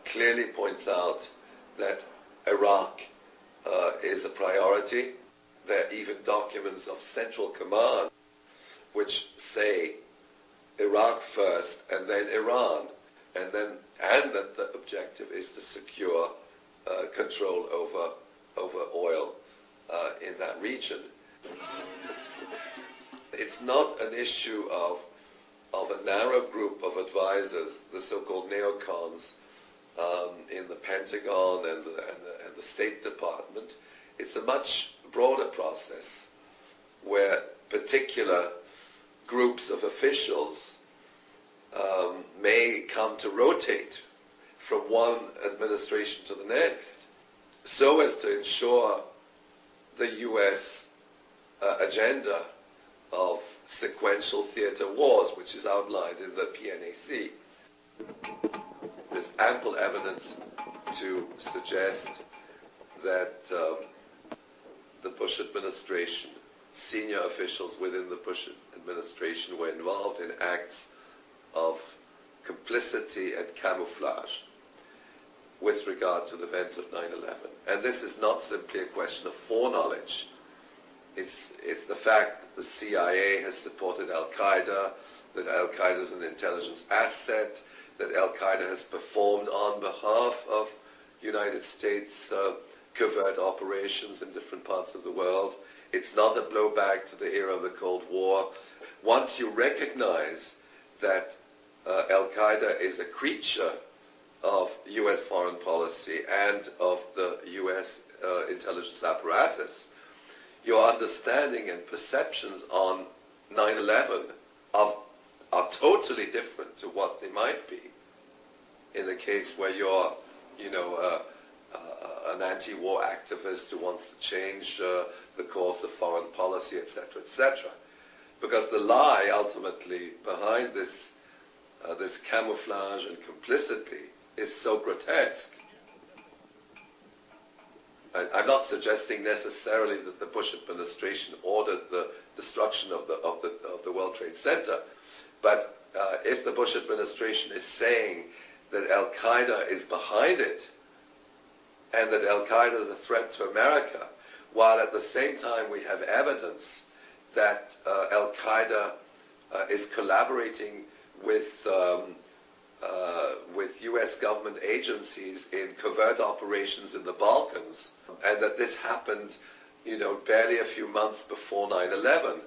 clearly points out that Iraq is a priority. There are even documents of Central Command which say Iraq first and then Iran, and that the objective is to secure control over oil in that region. It's not an issue of a narrow group of advisors, the so-called neocons in the Pentagon and the State Department. It's a much broader process where particular groups of officials may come to rotate from one administration to the next, so as to ensure the U.S. agenda of sequential theater wars, which is outlined in the PNAC. There's ample evidence to suggest that the Bush administration, senior officials within the Bush administration were involved in acts of complicity and camouflage with regard to the events of 9/11. And this is not simply a question of foreknowledge. It's the fact that the CIA has supported Al-Qaeda, that Al-Qaeda is an intelligence asset, that Al-Qaeda has performed on behalf of United States covert operations in different parts of the world. It's not a blowback to the era of the Cold War. Once you recognize that Al-Qaeda is a creature of U.S. foreign policy and of the U.S. intelligence apparatus, your understanding and perceptions on 9/11 are totally different to what they might be in the case where you're, an anti-war activist who wants to change the course of foreign policy, etc., etc. Because the lie ultimately behind this camouflage and complicity is so grotesque. I'm not suggesting necessarily that the Bush administration ordered the destruction of the World Trade Center, but if the Bush administration is saying that Al-Qaeda is behind it and that Al-Qaeda is a threat to America, while at the same time we have evidence that Al-Qaeda is collaborating with U.S. government agencies in covert operations in the Balkans, and that this happened, barely a few months before 9/11,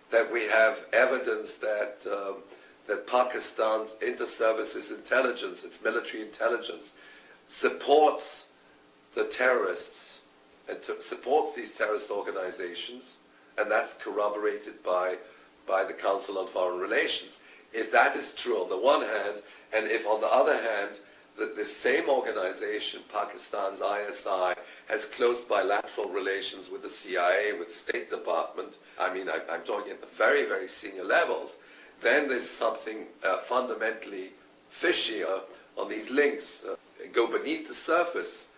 that we have evidence that Pakistan's inter-services intelligence, its military intelligence, supports the terrorists and supports these terrorist organizations, and that's corroborated by the Council on Foreign Relations. If that is true on the one hand, and if on the other hand, that this same organization, Pakistan's ISI, has close bilateral relations with the CIA, with State Department, I'm talking at the very, very senior levels, then there's something fundamentally fishy on these links. Go beneath the surface,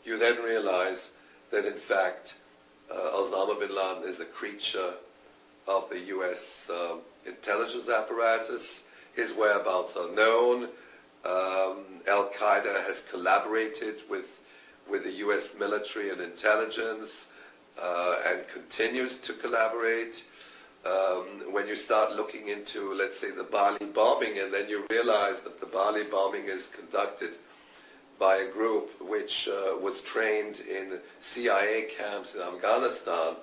you then realize that in fact Osama bin Laden is a creature of the U.S. intelligence apparatus. His whereabouts are known. Al-Qaeda has collaborated with the U.S. military and intelligence and continues to collaborate. When you start looking into, let's say, the Bali bombing, and then you realize that the Bali bombing is conducted by a group which was trained in CIA camps in Afghanistan,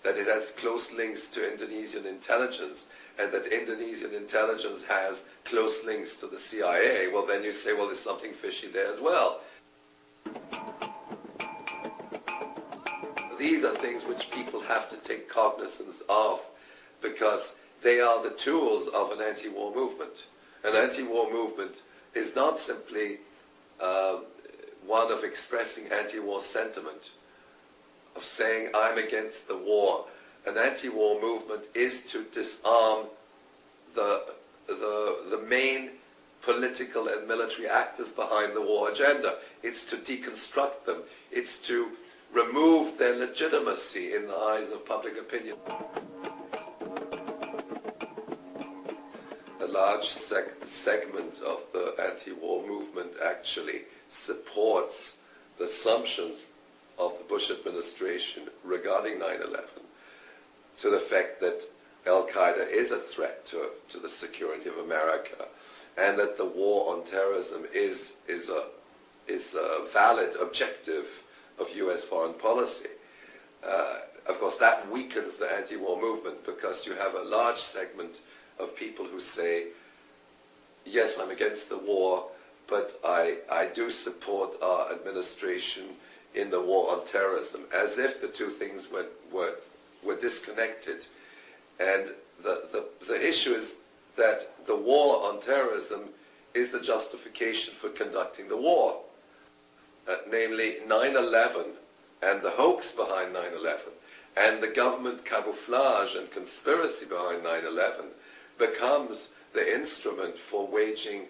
that it has close links to Indonesian intelligence, and that Indonesian intelligence has close links to the CIA, well then you say, well, there's something fishy there as well. These are things which people have to take cognizance of, because they are the tools of an anti-war movement. An anti-war movement is not simply one of expressing anti-war sentiment, of saying I'm against the war. An anti-war movement is to disarm the main political and military actors behind the war agenda. It's to deconstruct them. It's to remove their legitimacy in the eyes of public opinion. A large segment of the anti-war movement actually supports the assumptions of the Bush administration regarding 9/11 to the fact that Al-Qaeda is a threat to the security of America, and that the war on terrorism is a valid objective of U.S. foreign policy. Of course, that weakens the anti-war movement, because you have a large segment of people who say, yes, I'm against the war, but I do support our administration in the war on terrorism, as if the two things were disconnected. And the issue is that the war on terrorism is the justification for conducting the war. Namely 9/11 and the hoax behind 9/11 and the government camouflage and conspiracy behind 9/11 becomes the instrument for waging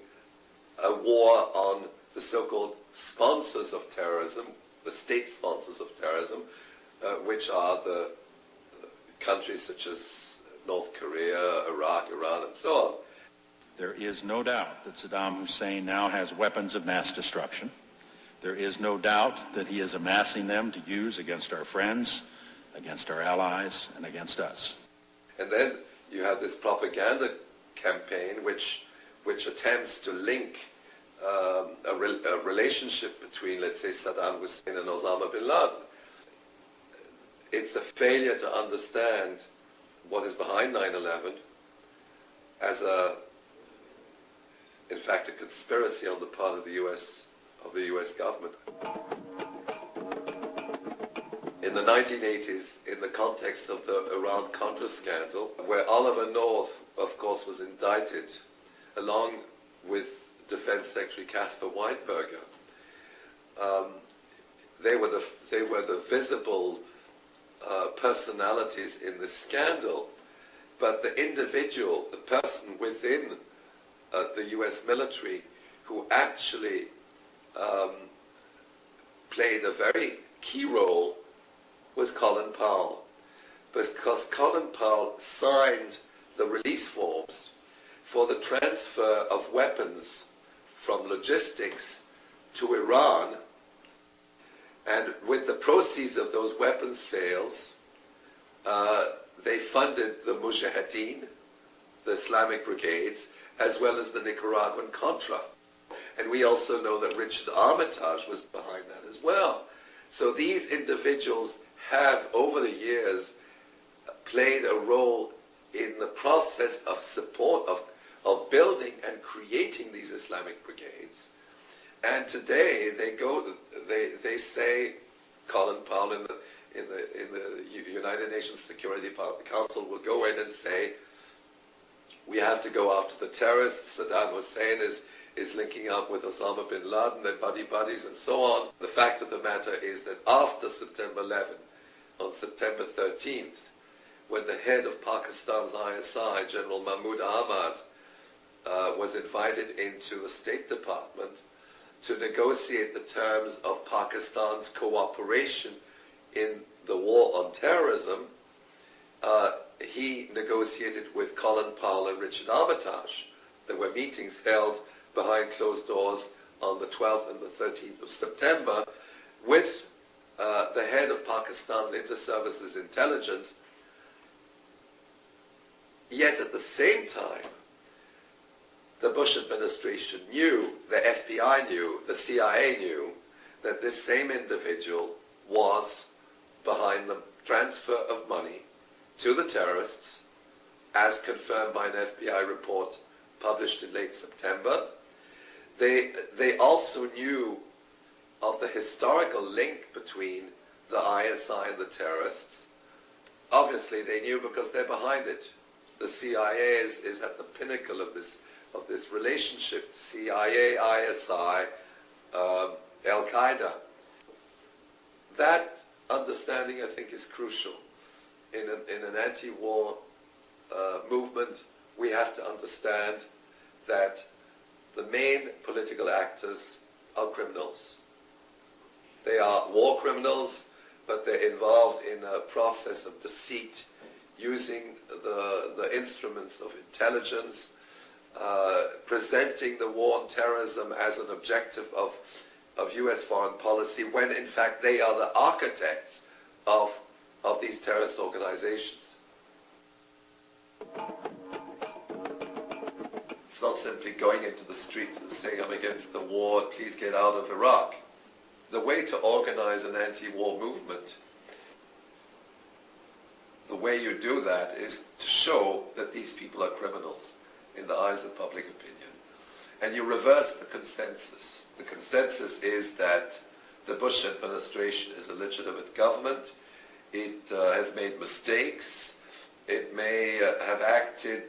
a war on the so-called sponsors of terrorism, the state sponsors of terrorism, which are the countries such as North Korea, Iraq, Iran, and so on. There is no doubt that Saddam Hussein now has weapons of mass destruction. There is no doubt that he is amassing them to use against our friends, against our allies, and against us. And then you have this propaganda campaign which attempts to link a relationship between, let's say, Saddam Hussein and Osama bin Laden. It's a failure to understand what is behind 9/11 as in fact, a conspiracy on the part of the U.S. government. In the 1980s, in the context of the Iran-Contra scandal, where Oliver North, of course, was indicted, along with Defense Secretary Caspar Weinberger, they were the visible personalities in the scandal, but the individual, the person within the U.S. military who actually played a very key role was Colin Powell, because Colin Powell signed the release forms for the transfer of weapons from logistics to Iran, and with the proceeds of those weapons sales, they funded the Mujahideen, the Islamic brigades, as well as the Nicaraguan Contra. And we also know that Richard Armitage was behind that as well. So these individuals have, over the years, played a role in the process of support, of building and creating these Islamic brigades. And today they say, Colin Powell in the United Nations Security Council will go in and say, we have to go after the terrorists. Saddam Hussein is linking up with Osama bin Laden, they're buddies, and so on. The fact of the matter is that after September 11, on September 13th, when the head of Pakistan's ISI, General Mahmoud Ahmad, was invited into the State Department to negotiate the terms of Pakistan's cooperation in the war on terrorism, he negotiated with Colin Powell and Richard Armitage. There were meetings held behind closed doors on the 12th and the 13th of September with the head of Pakistan's Inter-Services Intelligence. Yet at the same time, the Bush administration knew, the FBI knew, the CIA knew, that this same individual was behind the transfer of money to the terrorists, as confirmed by an FBI report published in late September. They also knew of the historical link between the ISI and the terrorists. Obviously, they knew because they're behind it. The CIA is at the pinnacle of this relationship. CIA, ISI, Al-Qaeda. That understanding, I think, is crucial. In an anti-war movement, we have to understand that the main political actors are criminals. They are war criminals, but they're involved in a process of deceit, using the instruments of intelligence, presenting the war on terrorism as an objective of of US foreign policy when in fact they are the architects of these terrorist organizations. It's not simply going into the streets and saying, I'm against the war, please get out of Iraq. The way to organize an anti-war movement, the way you do that is to show that these people are criminals in the eyes of public opinion. And you reverse the consensus. The consensus is that the Bush administration is a legitimate government. It has made mistakes. It may have acted